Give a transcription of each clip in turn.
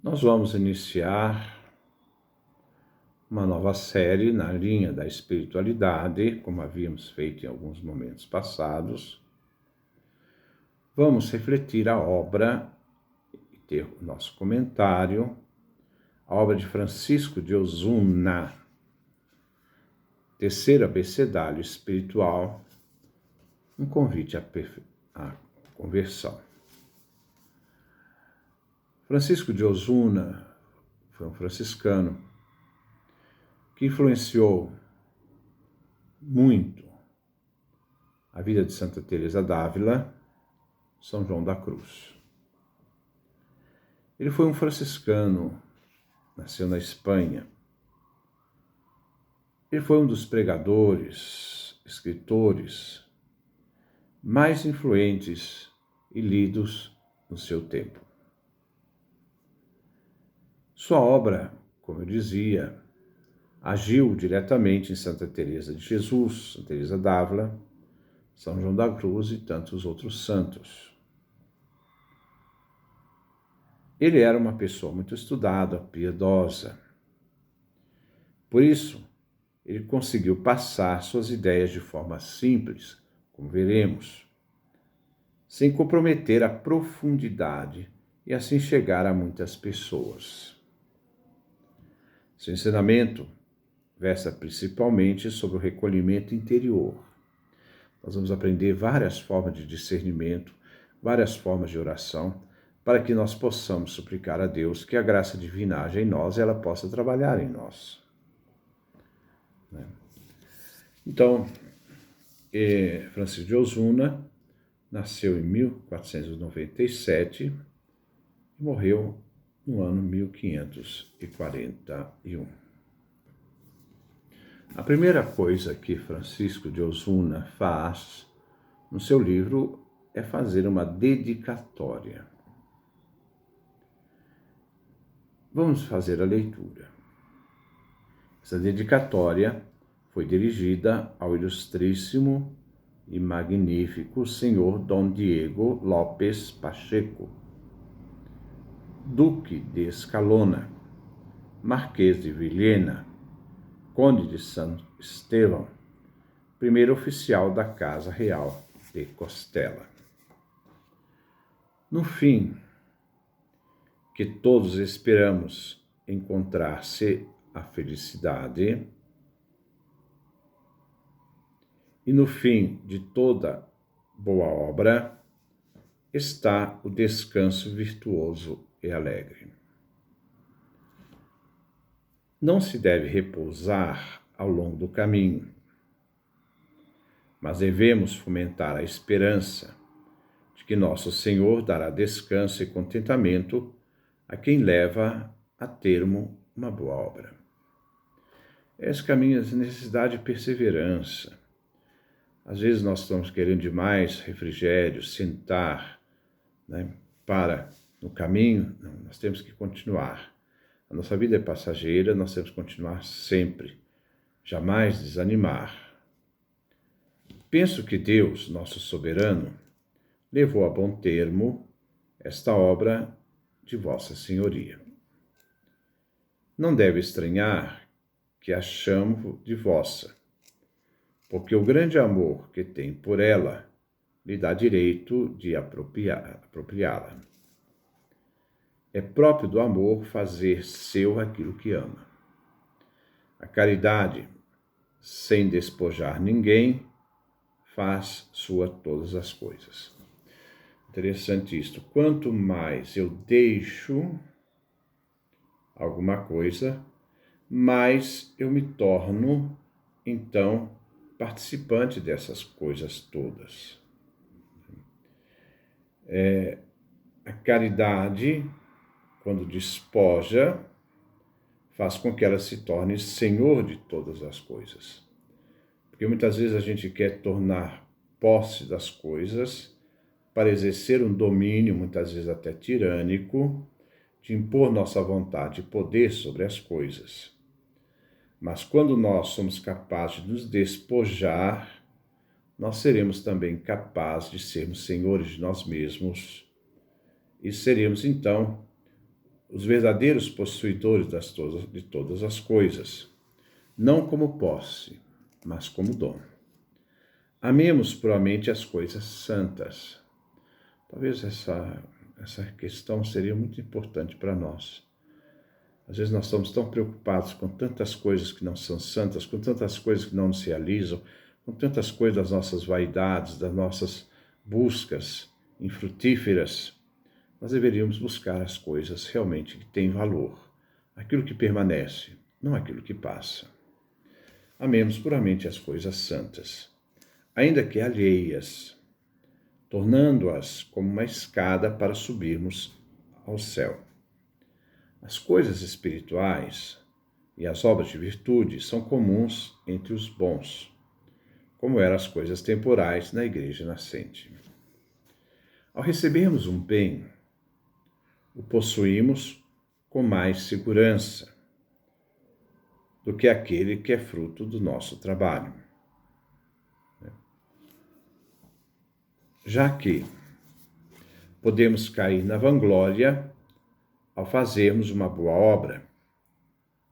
Nós vamos iniciar uma nova série na linha da espiritualidade, como havíamos feito em alguns momentos passados. Vamos refletir a obra e ter o nosso comentário, a obra de Francisco de Osuna, Terceiro Abecedário Espiritual, um convite à conversão. Francisco de Osuna foi um franciscano que influenciou muito a vida de Santa Teresa d'Ávila, São João da Cruz. Ele foi um franciscano, nasceu na Espanha. Ele foi um dos pregadores, escritores mais influentes e lidos no seu tempo. Sua obra, como eu dizia, agiu diretamente em Santa Teresa de Jesus, Santa Teresa d'Ávila, São João da Cruz e tantos outros santos. Ele era uma pessoa muito estudada, piedosa. Por isso, ele conseguiu passar suas ideias de forma simples, como veremos, sem comprometer a profundidade e assim chegar a muitas pessoas. Seu ensinamento versa principalmente sobre o recolhimento interior. Nós vamos aprender várias formas de discernimento, várias formas de oração, para que nós possamos suplicar a Deus que a graça divina haja em nós e ela possa trabalhar em nós. Então, Francisco de Osuna nasceu em 1497 e morreu no ano 1541. A primeira coisa que Francisco de Osuna faz no seu livro é fazer uma dedicatória. Vamos fazer a leitura. Essa dedicatória foi dirigida ao ilustríssimo e magnífico senhor Dom Diego López Pacheco, Duque de Escalona, Marquês de Villena, Conde de San Esteban, primeiro oficial da Casa Real de Costela. No fim, que todos esperamos encontrar-se a felicidade, e no fim de toda boa obra está o descanso virtuoso e alegre. Não se deve repousar ao longo do caminho, mas devemos fomentar a esperança de que nosso Senhor dará descanso e contentamento a quem leva a termo uma boa obra. Esse caminho é necessidade de perseverança. Às vezes nós estamos querendo demais refrigério, sentar, para no caminho. Não, nós temos que continuar. A nossa vida é passageira, nós temos que continuar sempre, jamais desanimar. Penso que Deus, nosso soberano, levou a bom termo esta obra de Vossa Senhoria. Não deve estranhar que a chamo de vossa, porque o grande amor que tem por ela lhe dá direito de apropriá-la. É próprio do amor fazer seu aquilo que ama. A caridade, sem despojar ninguém, faz sua todas as coisas. Interessante isto. Quanto mais eu deixo alguma coisa, mais eu me torno, então, participante dessas coisas todas. A caridade, quando despoja, faz com que ela se torne senhor de todas as coisas. Porque muitas vezes a gente quer tornar posse das coisas para exercer um domínio, muitas vezes até tirânico, de impor nossa vontade e poder sobre as coisas. Mas quando nós somos capazes de nos despojar, nós seremos também capazes de sermos senhores de nós mesmos e seremos, então, os verdadeiros possuidores de todas as coisas, não como posse, mas como dom. Amemos puramente as coisas santas. Talvez essa questão seria muito importante para nós. Às vezes nós estamos tão preocupados com tantas coisas que não são santas, com tantas coisas que não nos realizam, com tantas coisas das nossas vaidades, das nossas buscas infrutíferas. Nós deveríamos buscar as coisas realmente que têm valor, aquilo que permanece, não aquilo que passa. Amemos puramente as coisas santas, ainda que alheias, tornando-as como uma escada para subirmos ao céu. As coisas espirituais e as obras de virtude são comuns entre os bons, como eram as coisas temporais na igreja nascente. Ao recebermos um bem, o possuímos com mais segurança do que aquele que é fruto do nosso trabalho. Já que podemos cair na vanglória ao fazermos uma boa obra,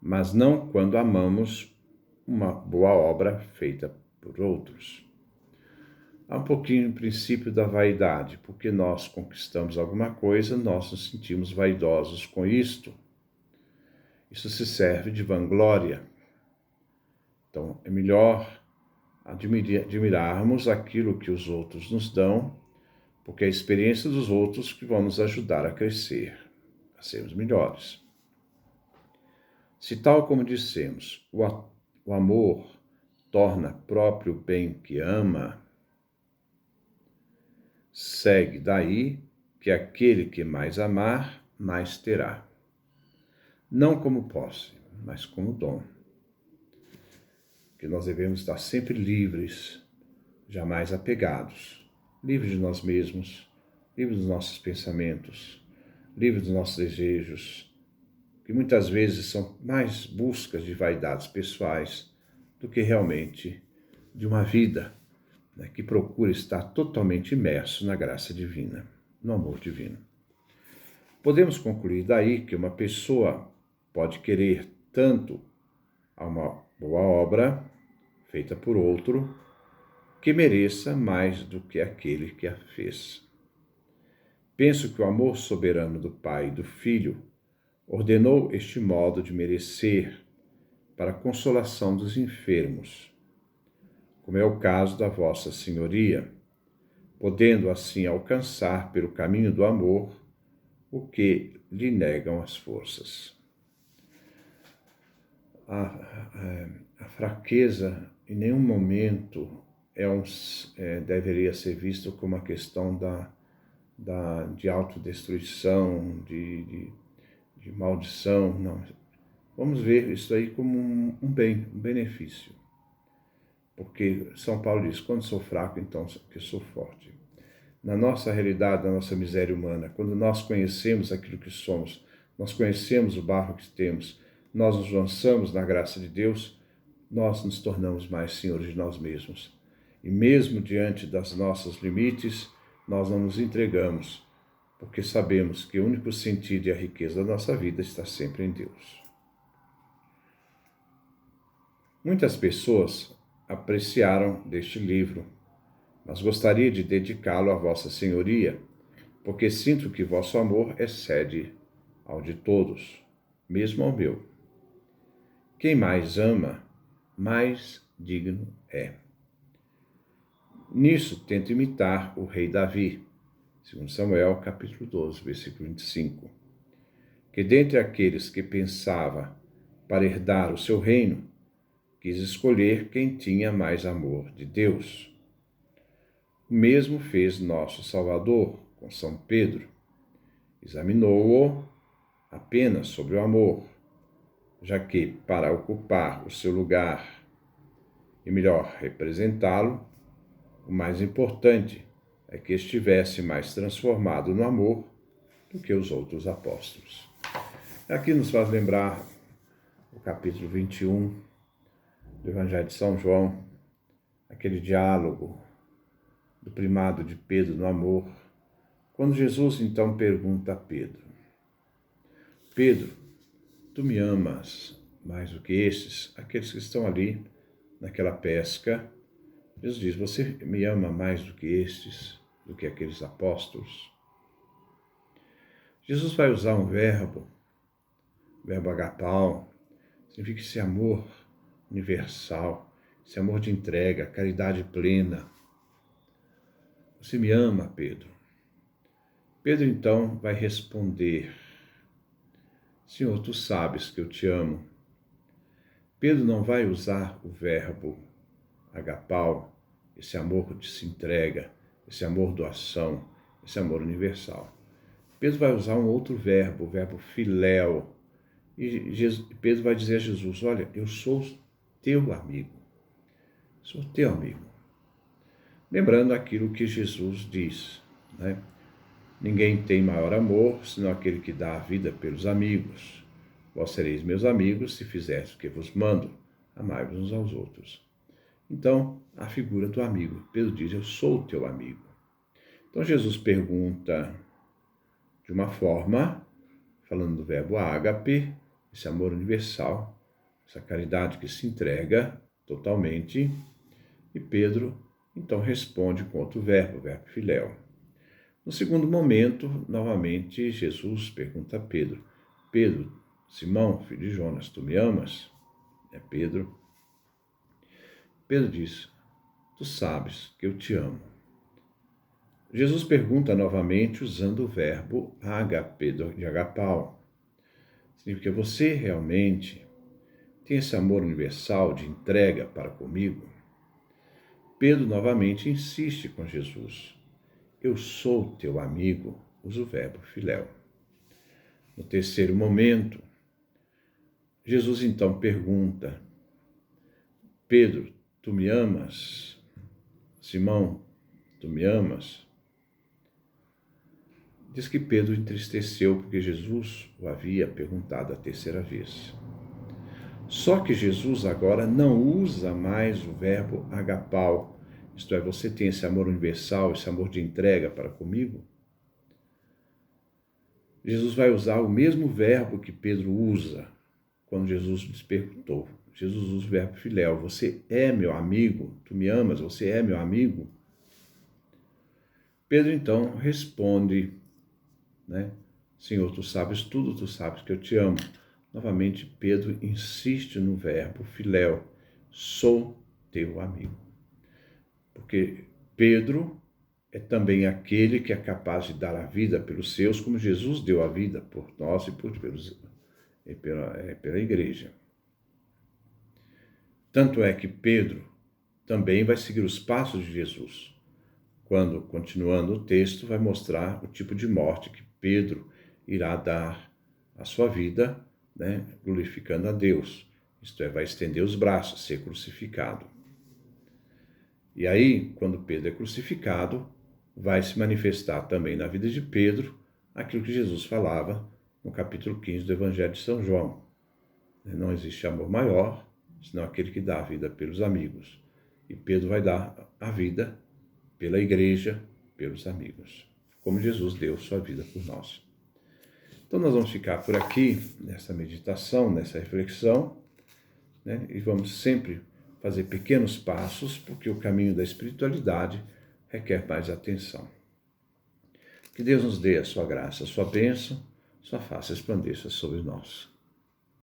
mas não quando amamos uma boa obra feita por outros. Há um pouquinho o princípio da vaidade, porque nós conquistamos alguma coisa, nós nos sentimos vaidosos com isto. Isso se serve de vanglória. Então, é melhor admirarmos aquilo que os outros nos dão, porque é a experiência dos outros que vão nos ajudar a crescer, a sermos melhores. Se tal como dissemos, o amor torna próprio o bem que ama, segue daí que aquele que mais amar, mais terá. Não como posse, mas como dom. Que nós devemos estar sempre livres, jamais apegados, livres de nós mesmos, livres dos nossos pensamentos, livres dos nossos desejos, que muitas vezes são mais buscas de vaidades pessoais do que realmente de uma vida, né, que procura estar totalmente imerso na graça divina, no amor divino. Podemos concluir daí que uma pessoa pode querer tanto a uma boa obra feita por outro que mereça mais do que aquele que a fez. Penso que o amor soberano do Pai e do Filho ordenou este modo de merecer para a consolação dos enfermos, como é o caso da Vossa Senhoria, podendo assim alcançar pelo caminho do amor o que lhe negam as forças. A fraqueza em nenhum momento deveria ser visto como uma questão de autodestruição, de maldição, não. Vamos ver isso aí como um bem, um benefício. Porque São Paulo diz, quando sou fraco, então que sou forte. Na nossa realidade, na nossa miséria humana, quando nós conhecemos aquilo que somos, nós conhecemos o barro que temos, nós nos lançamos na graça de Deus, nós nos tornamos mais senhores de nós mesmos. E mesmo diante das nossos limites, nós não nos entregamos, porque sabemos que o único sentido e a riqueza da nossa vida está sempre em Deus. Muitas pessoas apreciaram deste livro, mas gostaria de dedicá-lo a Vossa Senhoria, porque sinto que vosso amor excede ao de todos, mesmo ao meu. Quem mais ama, mais digno é. Nisso tento imitar o rei Davi, 2 Samuel, capítulo 12, versículo 25, que dentre aqueles que pensava para herdar o seu reino, quis escolher quem tinha mais amor de Deus. O mesmo fez nosso Salvador com São Pedro. Examinou-o apenas sobre o amor, já que, para ocupar o seu lugar e melhor representá-lo, o mais importante é que estivesse mais transformado no amor do que os outros apóstolos. Aqui nos faz lembrar o capítulo 21 do Evangelho de São João, aquele diálogo do primado de Pedro no amor, quando Jesus então pergunta a Pedro: Pedro, tu me amas mais do que estes, aqueles que estão ali naquela pesca. Jesus diz, você me ama mais do que estes, do que aqueles apóstolos? Jesus vai usar um verbo, o verbo agapao, significa esse amor universal, esse amor de entrega, caridade plena. Você me ama, Pedro? Pedro então vai responder, Senhor, tu sabes que eu te amo. Pedro não vai usar o verbo agapao, esse amor de se entrega, esse amor doação, esse amor universal. Pedro vai usar um outro verbo, o verbo filéu. E Pedro vai dizer a Jesus, olha, eu sou teu amigo. Sou teu amigo. Lembrando aquilo que Jesus diz, né? Ninguém tem maior amor, senão aquele que dá a vida pelos amigos. Vós sereis meus amigos, se fizerdes o que vos mando, amai-vos uns aos outros. Então, a figura do amigo. Pedro diz, eu sou teu amigo. Então, Jesus pergunta de uma forma, falando do verbo ágape, esse amor universal, essa caridade que se entrega totalmente, e Pedro, então, responde com outro verbo, o verbo filéu. No segundo momento, novamente, Jesus pergunta a Pedro, Pedro, Simão, filho de Jonas, tu me amas? É Pedro. Pedro diz, tu sabes que eu te amo. Jesus pergunta novamente usando o verbo ágape, de agapao. Significa, você realmente tem esse amor universal de entrega para comigo? Pedro novamente insiste com Jesus. Eu sou teu amigo, usa o verbo filéu. No terceiro momento, Jesus então pergunta, Pedro, tu me amas? Simão, tu me amas? Diz que Pedro entristeceu porque Jesus o havia perguntado a terceira vez. Só que Jesus agora não usa mais o verbo agapao, isto é, você tem esse amor universal, esse amor de entrega para comigo? Jesus vai usar o mesmo verbo que Pedro usa quando Jesus lhes perguntou. Jesus usa o verbo filéu, você é meu amigo? Tu me amas? Você é meu amigo? Pedro então responde, né? Senhor, tu sabes tudo, tu sabes que eu te amo. Novamente, Pedro insiste no verbo filéu, sou teu amigo. Porque Pedro é também aquele que é capaz de dar a vida pelos seus, como Jesus deu a vida por nós e pela igreja. Tanto é que Pedro também vai seguir os passos de Jesus, quando, continuando o texto, vai mostrar o tipo de morte que Pedro irá dar à sua vida, né, glorificando a Deus. Isto é, vai estender os braços, ser crucificado. E aí, quando Pedro é crucificado, vai se manifestar também na vida de Pedro aquilo que Jesus falava no capítulo 15 do Evangelho de São João. Não existe amor maior, senão aquele que dá a vida pelos amigos. E Pedro vai dar a vida pela igreja, pelos amigos, como Jesus deu sua vida por nós. Então nós vamos ficar por aqui, nessa meditação, nessa reflexão, né? E vamos sempre fazer pequenos passos, porque o caminho da espiritualidade requer mais atenção. Que Deus nos dê a sua graça, a sua bênção, sua face resplandeça sobre nós.